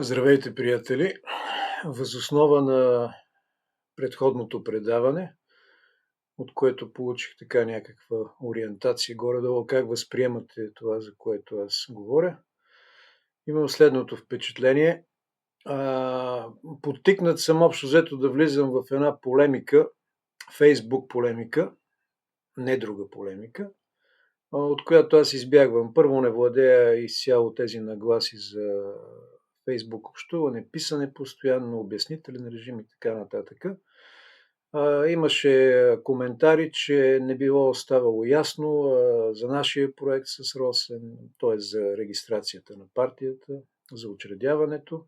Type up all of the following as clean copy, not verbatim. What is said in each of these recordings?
Здравейте, приятели! Въз основа на предходното предаване, от което получих така някаква ориентация горе-долу как възприемате това, за което аз говоря, имам следното впечатление. Подтикнат съм общо взето да влизам в една полемика, Фейсбук полемика, не друга полемика, от която аз избягвам. Първо, не владея изцяло тези нагласи за Фейсбук общуване, писане постоянно, обяснителен режим и така нататък. Имаше коментари, че не било ставало ясно за нашия проект с Росен, т.е. за регистрацията на партията, за учредяването,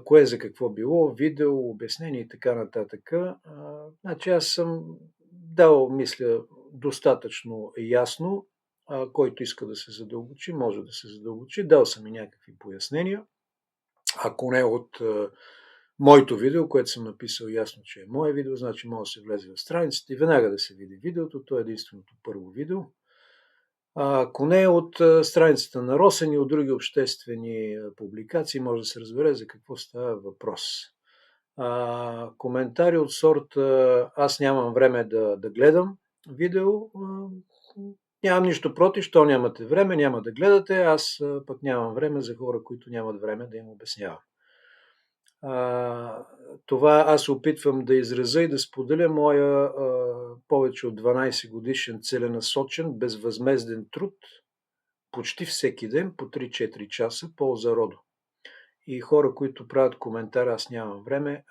кое за какво било, видео, обяснение и така нататък. Значи аз съм дал, мисля, достатъчно ясно. Който иска да се задълбочи, може да се задълбочи. Дал съм и някакви пояснения. Ако не от моето видео, което съм написал ясно, че е мое видео, значи може да се влезе в страницата и веднага да се види видеото. То е единственото първо видео. Ако не е от страницата на Росен и от други обществени публикации, може да се разбере за какво става въпрос. Коментари от сорта аз нямам време да гледам видео, нямам нищо против, що нямате време, няма да гледате, аз пък нямам време за хора, които нямат време да им обяснявам. Това аз опитвам да изразя и да споделя моя повече от 12 годишен целенасочен, безвъзмезден труд, почти всеки ден по 3-4 часа, полза родо. И хора, които правят коментар, аз нямам време,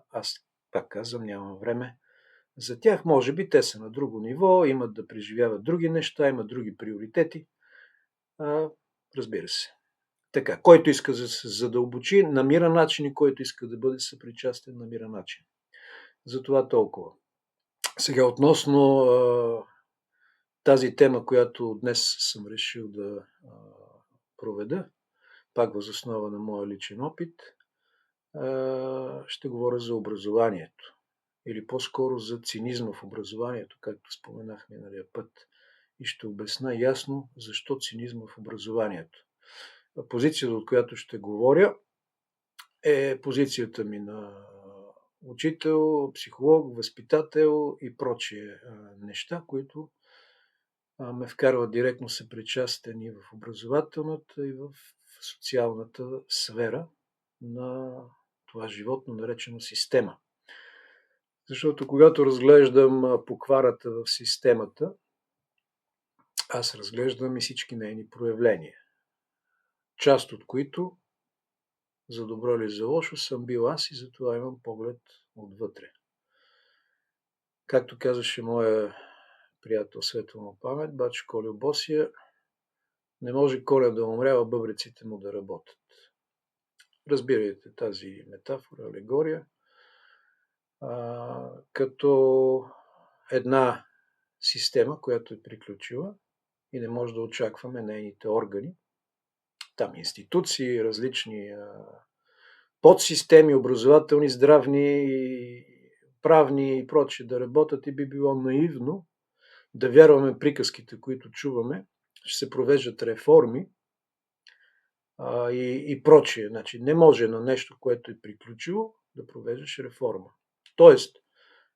аз пак казвам, нямам време. За тях, може би, те са на друго ниво, имат да преживяват други неща, имат други приоритети. Разбира се. Така, който иска да се задълбочи, намира начин и който иска да бъде съпричастен, намира начин. Затова толкова. Сега относно тази тема, която днес съм решил да проведа, пак въз основа на моя личен опит, ще говоря за образованието. Или по-скоро за цинизма в образованието, както споменах миналия път. И ще обясна ясно защо цинизма в образованието. Позицията, от която ще говоря, е позицията ми на учител, психолог, възпитател и прочие неща, които ме вкарват директно съпричастен и в образователната, и в социалната сфера на това животно, наречено система. Защото когато разглеждам покварата в системата, аз разглеждам и всички нейни проявления. Част от които, за добро или за лошо, съм бил аз и затова имам поглед отвътре. Както казваше моя приятел светла му памет, бач Колю Босия, не може Коля да умрява, бъбреците му да работят. Разбирайте тази метафора, алегория, като една система, която е приключила и не може да очакваме нейните органи, там институции, различни подсистеми, образователни, здравни, правни и прочее да работят, и би било наивно да вярваме приказките, които чуваме, ще се провеждат реформи и прочее. Значи не може на нещо, което е приключило, да провеждаш реформа. Тоест,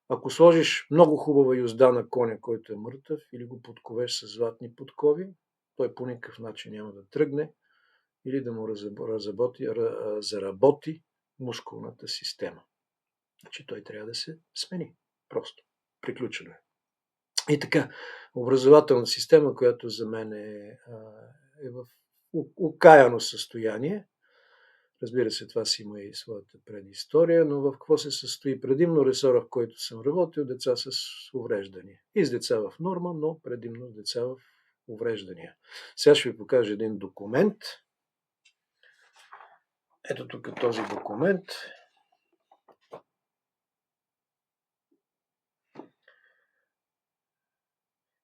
ако сложиш много хубава юзда на коня, който е мъртъв, или го подковеш с златни подкови, той по никакъв начин няма да тръгне или да му заработи мускулната система. Значи той трябва да се смени. Просто. Приключено е. И така, образователна система, която за мен е в окаяно състояние. Разбира се, това си има и своята предистория, но в какво се състои? Предимно ресора, в който съм работил, деца с увреждания. И с деца в норма, но предимно деца в увреждания. Сега ще ви покажа един документ. Ето тук този документ.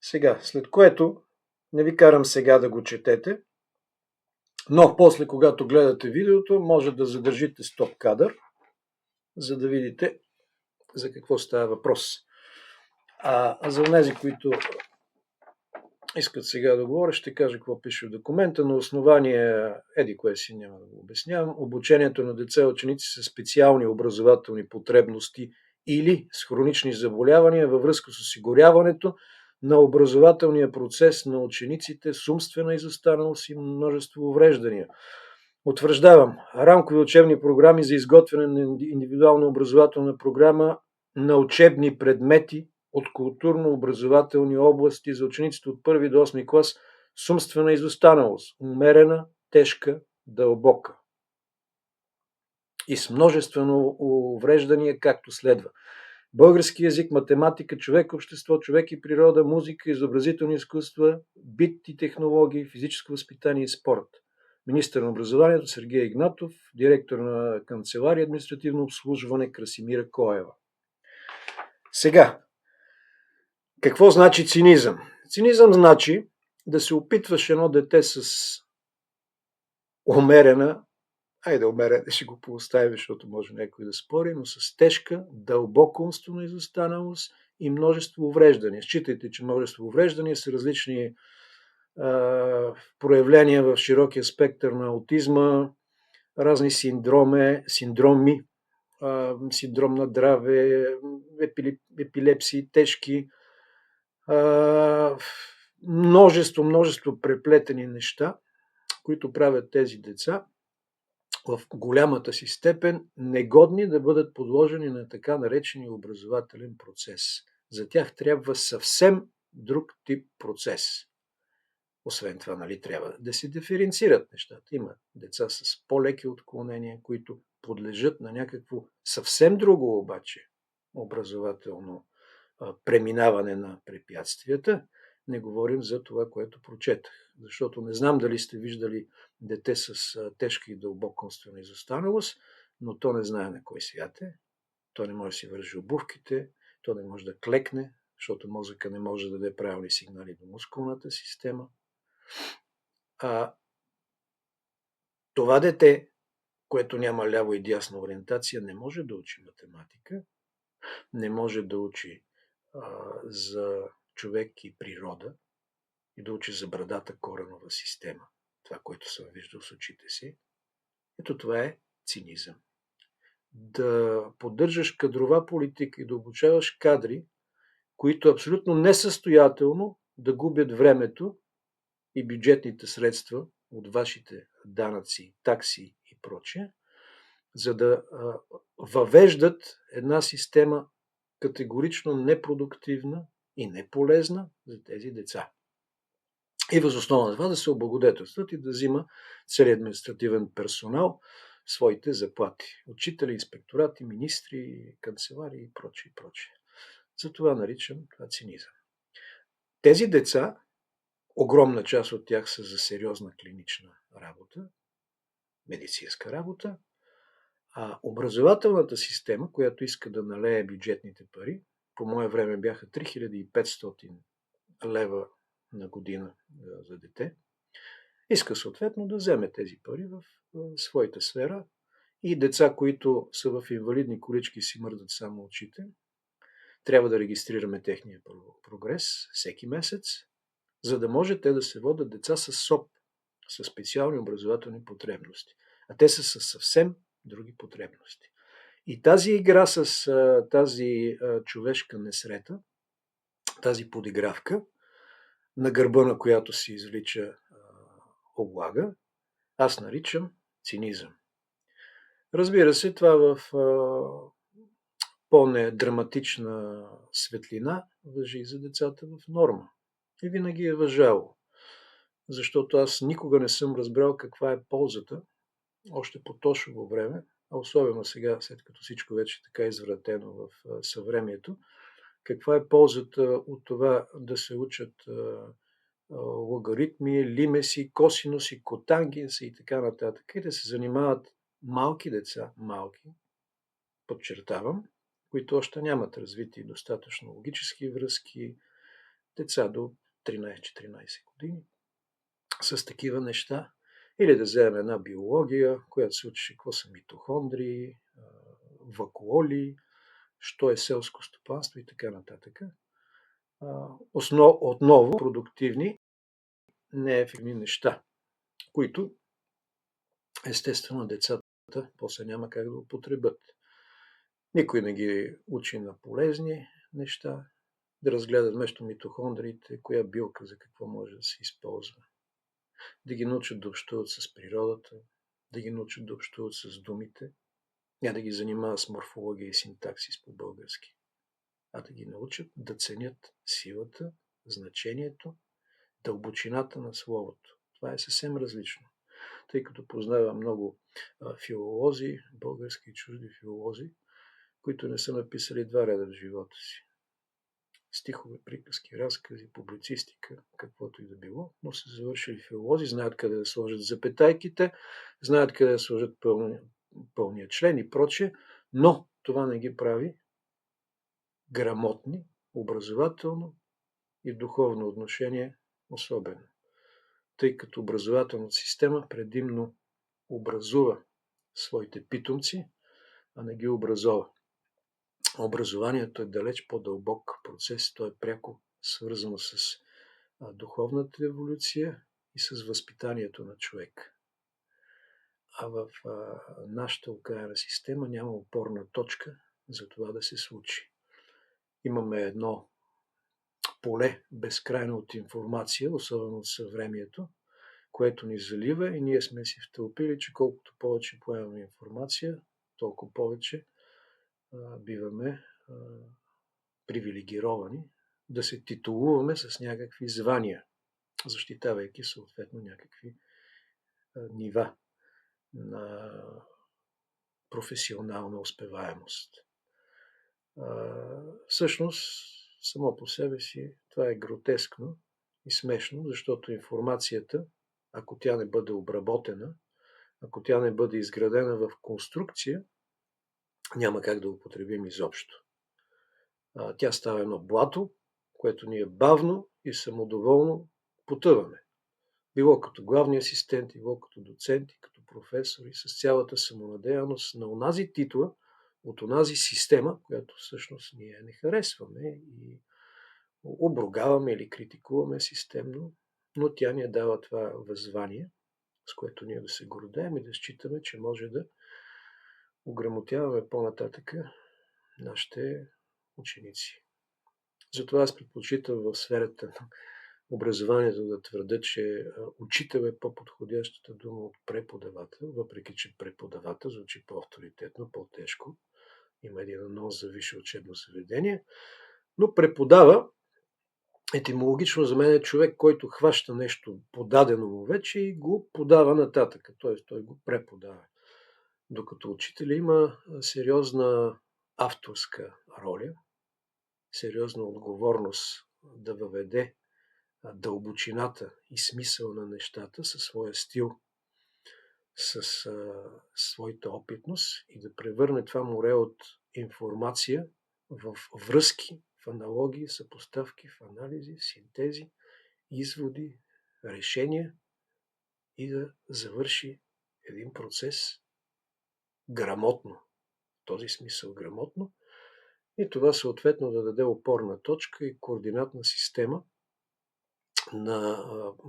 Сега, след което не ви карам сега да го четете, но после, когато гледате видеото, може да задържите стоп кадър, за да видите за какво става въпрос. За тези, които искат сега да говоря, ще кажа какво пише в документа. На основание, кое си няма да го обяснявам, обучението на деца и ученици с специални образователни потребности или с хронични заболявания във връзка с осигуряването на образователния процес на учениците с умствена изостаналост и множество увреждания. Утвърждавам рамкови учебни програми за изготвяне на индивидуална образователна програма на учебни предмети от културно-образователни области за учениците от 1 до 8 клас с умствена изостаналост, умерена, тежка, дълбока и с множествено увреждания, както следва: български език, математика, човек, общество, човек и природа, музика, изобразителни изкуства, бит и технологии, физическо възпитание и спорт. Министър на образованието Сергей Игнатов, директор на канцелария административно обслужване Красимира Коева. Сега, какво значи цинизъм? Цинизъм значи да се опитваш едно дете с умерена, умерена ще го пооставим, защото може някой да спори, но с тежка, дълбока умствена изостаналост и множество увреждания. Считайте, че множество увреждания са различни проявления в широкия спектър на аутизма, разни синдроми, синдром на Драве, епилепсии тежки, множество преплетени неща, които правят тези деца в голямата си степен негодни да бъдат подложени на така наречения образователен процес. За тях трябва съвсем друг тип процес. Освен това, трябва да се диференцират нещата. Има деца с по-леки отклонения, които подлежат на някакво съвсем друго обаче образователно преминаване на препятствията. Не говорим за това, което прочетах. Защото не знам дали сте виждали дете с тежка и дълбока умствена изостаналост, но то не знае на кой свят е. То не може да си вържи обувките, то не може да клекне, защото мозъка не може да даде правилни сигнали до мускулната система. Това дете, което няма ляво и дясна ориентация, не може да учи математика, не може да учи за човек и природа и да учи за брадата коренова система. Това, което съм виждал с очите си. Ето това е цинизъм. Да поддържаш кадрова политика и да обучаваш кадри, които абсолютно несъстоятелно да губят времето и бюджетните средства от вашите данъци, такси и прочее, за да въвеждат една система категорично непродуктивна и неполезна за тези деца. И въз основа на това да се облагодетелстват и да взима целият административен персонал своите заплати. Учители, инспекторати, министри, канцелари и прочее. Затова наричам това цинизъм. Тези деца, огромна част от тях са за сериозна клинична работа, медицинска работа, а образователната система, която иска да налее бюджетните пари, по мое време бяха 3500 лева на година за дете, иска съответно да вземе тези пари в своята сфера и деца, които са в инвалидни колички и си мърдат само очите, трябва да регистрираме техния прогрес всеки месец, за да може те да се водят деца с СОП, с специални образователни потребности. А те са със съвсем други потребности. И тази игра с тази човешка несрета, тази подигравка, на гърба на която се извлича облага, аз наричам цинизъм. Разбира се, това в по-недраматична светлина важи и за децата в норма. И винаги е важало. Защото аз никога не съм разбрал каква е ползата, още по Тошово време, а особено сега, след като всичко вече е така извратено в съвремието, каква е ползата от това да се учат логаритми, лимеси, косинуси, котангенси и така нататък, и да се занимават малки деца, подчертавам, които още нямат развити достатъчно логически връзки, деца до 13-14 години, с такива неща. Или да вземем една биология, която се учи какво са митохондрии, вакуоли, що е селско стопанство и така нататък. Отново продуктивни неефективни неща, които естествено децата после няма как да употребят. Никой не ги учи на полезни неща, да разгледат вместо митохондриите, коя билка за какво може да се използва. Да ги научат да общуват с природата, да ги научат да общуват с думите, не да ги занимават с морфология и синтаксис по български, а да ги научат да ценят силата, значението, дълбочината на словото. Това е съвсем различно. Тъй като познавам много филолози, български и чужди филолози, които не са написали 2 реда в живота си. Стихове, приказки, разкази, публицистика, каквото и да било, но са завършили филолози, знаят къде да сложат запетайките, знаят къде да сложат пълния член и прочее, но това не ги прави грамотни, образователно и духовно отношение особено. Тъй като образователната система предимно образува своите питомци, а не ги образова. Образованието е далеч по-дълбок процес, то е пряко свързано с духовната еволюция и с възпитанието на човек. А в нашата окаяна система няма опорна точка за това да се случи. Имаме едно поле безкрайно от информация, особено от съвремието, което ни залива и ние сме си втълпили, че колкото повече поемаме информация, толкова повече биваме привилегировани да се титулуваме с някакви звания, защитавайки съответно някакви нива на професионална успеваемост. Всъщност, само по себе си това е гротескно и смешно, защото информацията, ако тя не бъде обработена, ако тя не бъде изградена в конструкция, няма как да употребим изобщо. Тя става едно блато, което ние бавно и самодоволно потъваме. Било като главни асистенти, било като доценти, като професори, с цялата самонадеяност на онази титла, от онази система, която всъщност ние не харесваме и обругаваме или критикуваме системно, но тя ни дава това възвание, с което ние да се гордеем и да считаме, че може да ограмотяваме по-нататък нашите ученици. Затова аз предпочитам в сферата на образованието да твърда, че учител е по-подходящата дума от преподавател, въпреки че преподавател звучи по-авторитетно, по-тежко. Има един анонс за висше учебно заведение, но преподава етимологично за мен е човек, който хваща нещо подадено му вече и го подава нататък, т.е. той го преподава. Докато учителя има сериозна авторска роля, сериозна отговорност да въведе дълбочината и смисъл на нещата със своя стил, с своята опитност и да превърне това море от информация в връзки, в аналогии, съпоставки, в анализи, синтези, изводи, решения и да завърши един процес грамотно, в този смисъл грамотно, и това съответно да даде опорна точка и координатна система на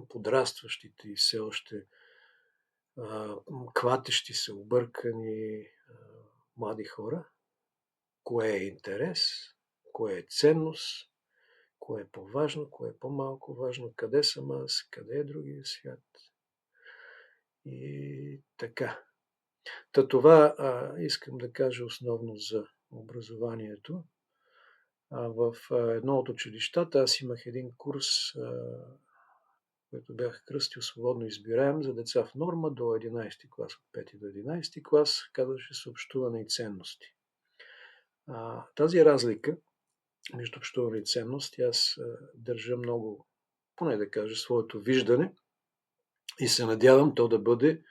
подрастващите и все още клатещи се, объркани млади хора, кое е интерес, кое е ценност, кое е по-важно, кое е по-малко важно, къде съм аз, къде е другия свят. И така. Това искам да кажа основно за образованието. В едно от училищата аз имах един курс, който бях кръстил свободно избираем за деца в норма до 11 клас, от 5 до 11 клас, казваше се общуване и ценности. Тази разлика между общуване и ценности аз държа много, поне да кажа, своето виждане и се надявам то да бъде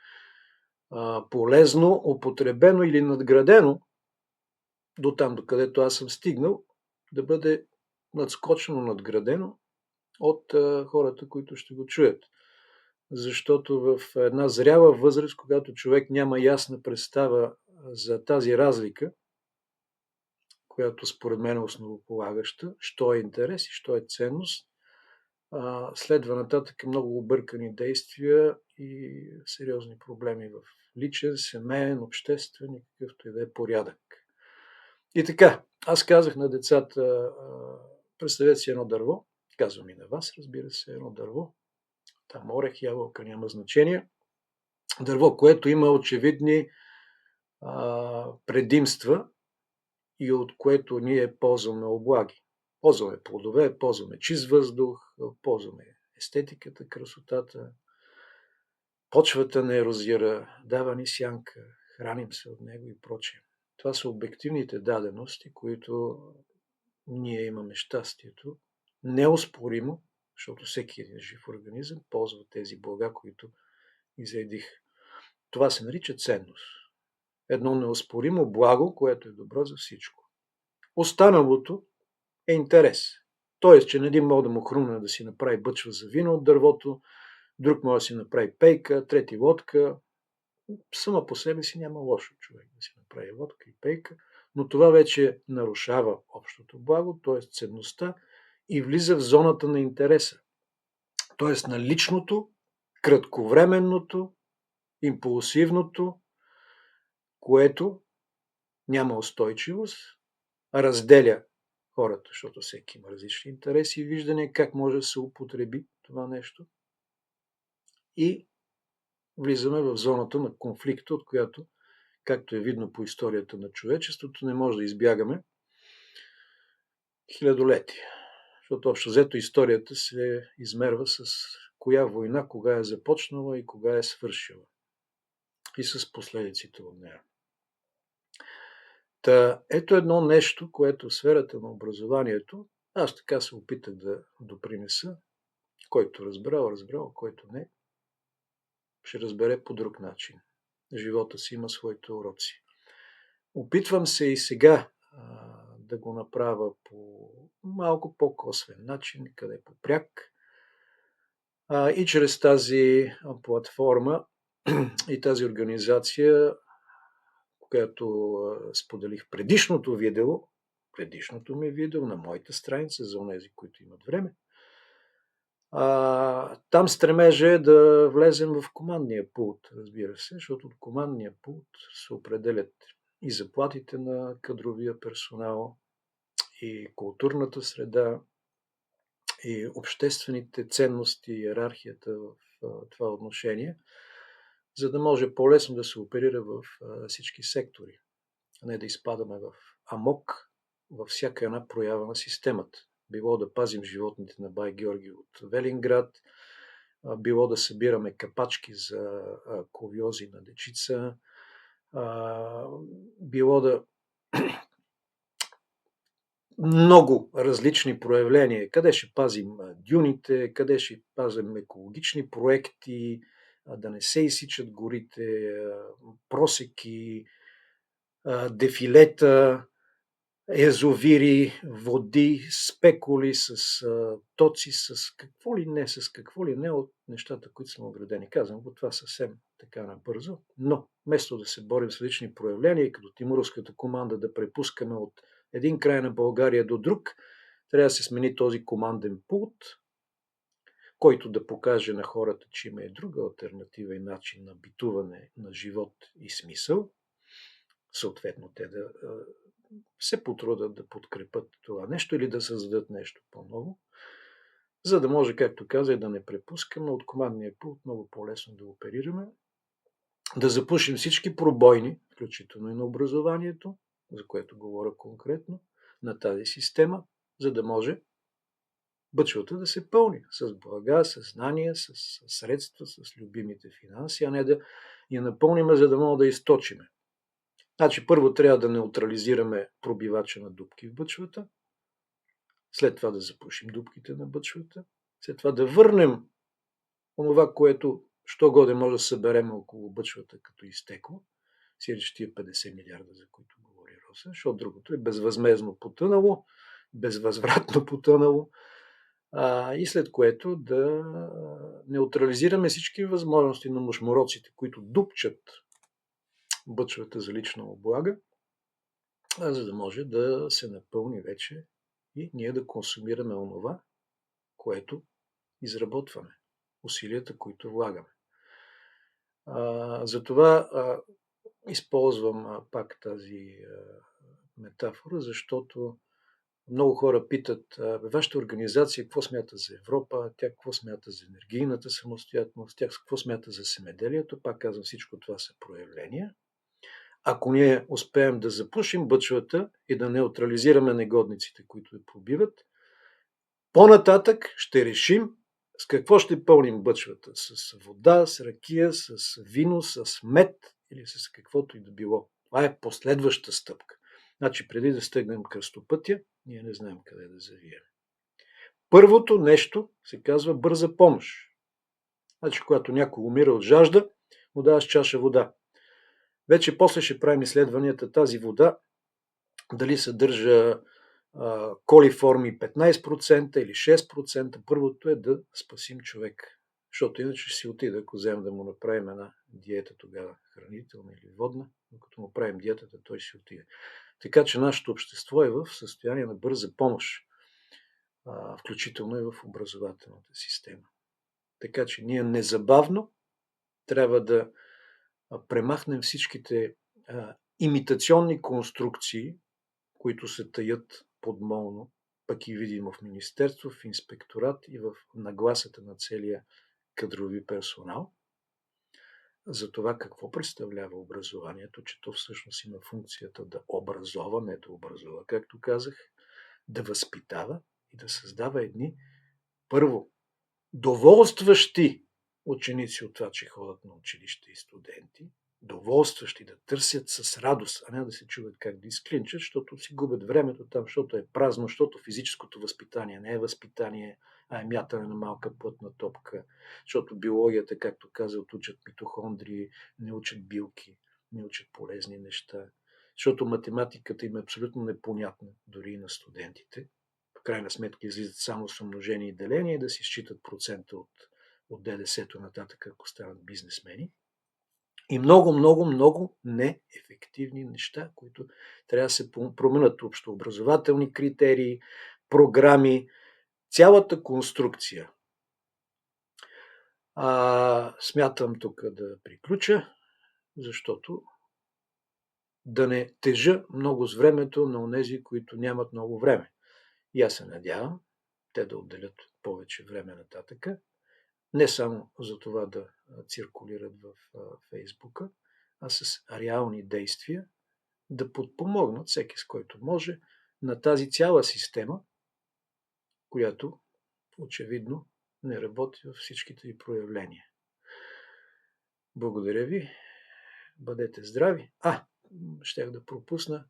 полезно, употребено или надградено до там, до където аз съм стигнал, да бъде надскочено, надградено от хората, които ще го чуят. Защото в една зряла възраст, когато човек няма ясна представа за тази разлика, която според мен е основополагаща, що е интерес и що е ценност, следва нататък много объркани действия и сериозни проблеми в личен, семейен, обществен и какъвто и да е порядък. И така, аз казах на децата, представете си едно дърво, казвам и на вас, разбира се, едно дърво, там орех, ябълка, няма значение, дърво, което има очевидни предимства и от което ние ползваме облаги. Ползваме плодове, ползваме чист въздух, ползваме естетиката, красотата, почвата не ерозира, дава ни сянка, храним се от него и прочее. Това са обективните дадености, които ние имаме щастието, неоспоримо, защото всеки един жив организъм ползва тези блага, които изредих. Това се нарича ценност. Едно неоспоримо благо, което е добро за всичко. Останалото е интерес. Тоест, че на един може да му хрумне да си направи бъчва за вино от дървото, друг може да си направи пейка, трети водка. Сама по себе си няма лошо човек да си направи водка и пейка, но това вече нарушава общото благо, т.е. ценността и влиза в зоната на интереса. Т.е. на личното, кратковременното, импулсивното, което няма устойчивост, разделя хората, защото всеки има различни интереси и виждания как може да се употреби това нещо. И влизаме в зоната на конфликта, от която, както е видно по историята на човечеството, не може да избягаме хилядолетия. Защото общо взето историята се измерва с коя война, кога е започнала и кога е свършила. И с последиците от нея. Ето едно нещо, което в сферата на образованието, аз така се опитах да допринеса, който разбрал, който не, ще разбере по друг начин. Живота си има своите уроци. Опитвам се и сега да го направя по малко по-косвен начин, къде по пряк. И чрез тази платформа и тази организация, която споделих предишното ми видео на моята страница за онези, които имат време. Там стремежа е да влезем в командния пулт, разбира се, защото от командния пулт се определят и заплатите на кадровия персонал, и културната среда, и обществените ценности, иерархията в това отношение, за да може по-лесно да се оперира в всички сектори, а не да изпадаме в амок във всяка една проява на системата. Било да пазим животните на Бай Георги от Велинград, било да събираме капачки за ковиози на дечица, било да много различни проявления. Къде ще пазим дюните, къде ще пазим екологични проекти, да не се изсичат горите, просеки, дефилета, язовири, води, спекули с тоци, с какво ли не от нещата, които сме оградени. Казвам го това съвсем така набързо, но вместо да се борим с различни проявления и като тимуровската команда да препускаме от един край на България до друг, трябва да се смени този команден пулт, който да покаже на хората, че има и друга алтернатива и начин на битуване, на живот и смисъл. Съответно, те да се потрудят да подкрепят това нещо или да създадат нещо по-ново, за да може, както казах, да не препускаме от командния пулт много по-лесно да оперираме, да запушим всички пробойни, включително и на образованието, за което говоря конкретно, на тази система, за да може бъчвата да се пълни с блага, с знания, с средства, с любимите финанси, а не да я напълним, за да мога да източиме. Значи първо трябва да неутрализираме пробивача на дупки в бъчвата, след това да запушим дупките на бъчвата, след това да върнем онова, което що годе може да съберем около бъчвата като изтекло, сиреч тия 50 милиарда, за които говори Роса, защото другото е безвъзмезно потънало, безвъзвратно потънало, и след което да неутрализираме всички възможности на мушмуроците, които дупчат бъчвата за лична облага, за да може да се напълни вече и ние да консумираме онова, което изработваме, усилията, които влагаме. Затова използвам пак тази метафора, защото много хора питат, вашата организация какво смята за Европа, тя какво смята за енергийната самостоятелност, тя какво смята за земеделието. Пак казвам, всичко това са проявления. Ако ние успеем да запушим бъчвата и да неутрализираме негодниците, които я пробиват, по-нататък ще решим с какво ще пълним бъчвата. С вода, с ракия, с вино, с мед или с каквото и да било. Това е последваща стъпка. Значи, преди да стъгнем кръстопътя, ние не знаем къде да завием. Първото нещо се казва бърза помощ. Значи, когато някой умира от жажда, му даваш чаша вода. Вече после ще правим изследванията тази вода, дали съдържа колиформи 15% или 6%. Първото е да спасим човек. Защото иначе ще си отида, ако вземем да му направим една диета тогава, хранителна или водна, но като му правим диетата, той ще отиде. Така че нашето общество е в състояние на бърза помощ, включително и в образователната система. Така че ние незабавно трябва да премахнем всичките имитационни конструкции, които се таят подмолно, пък и видимо в министерство, в инспекторат и в нагласата на целия кадрови персонал, за това какво представлява образованието, че то всъщност има функцията да образова, не да образува, както казах, да възпитава и да създава едни, първо, доволстващи ученици от това, че ходят на училище и студенти, доволстващи да търсят с радост, а не да се чуват как да изклинчат, защото си губят времето там, защото е празно, защото физическото възпитание не е възпитание, а е мятане на малка плътна топка, защото биологията, както казах, учат митохондрии, не учат билки, не учат полезни неща, защото математиката им е абсолютно непонятна, дори и на студентите. В крайна сметка излизат само с умножение и деление, да си считат процента от ДДС-то нататък, ако станат бизнесмени. И много, много, много неефективни неща, които трябва да се променят. Общообразователни критерии, програми, цялата конструкция. Смятам тук да приключа, защото да не тежа много с времето на онези, които нямат много време. И аз се надявам те да отделят повече време нататъка. Не само за това да циркулират в Фейсбука, а с реални действия да подпомогнат всеки с който може на тази цяла система, която очевидно не работи във всичките й проявления. Благодаря ви. Бъдете здрави. Щях да пропусна.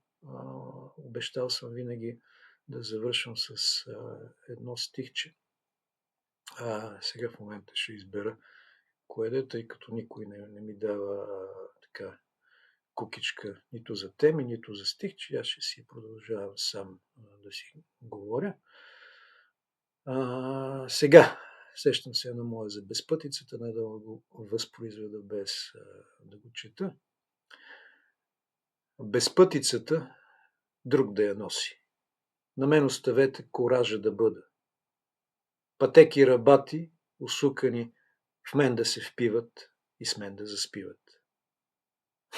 Обещал съм винаги да завършвам с едно стихче. Сега в момента ще избера кое да, тъй като никой не ми дава така кукичка нито за теми, нито за стих, че аз ще си продължавам сам да си говоря. Сега сещам се на моя за безпътицата, не да го възпроизведа без да го чета. Безпътицата друг да я носи. На мен оставете коража да бъда. Пътеки рабати, усукани, в мен да се впиват и с мен да заспиват.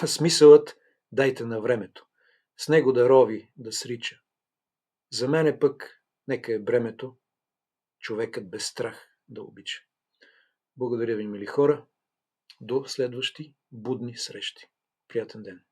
Смисълът дайте на времето, с него да рови, да срича. За мене пък нека е бремето, човекът без страх да обича. Благодаря ви, мили хора. До следващи будни срещи. Приятен ден!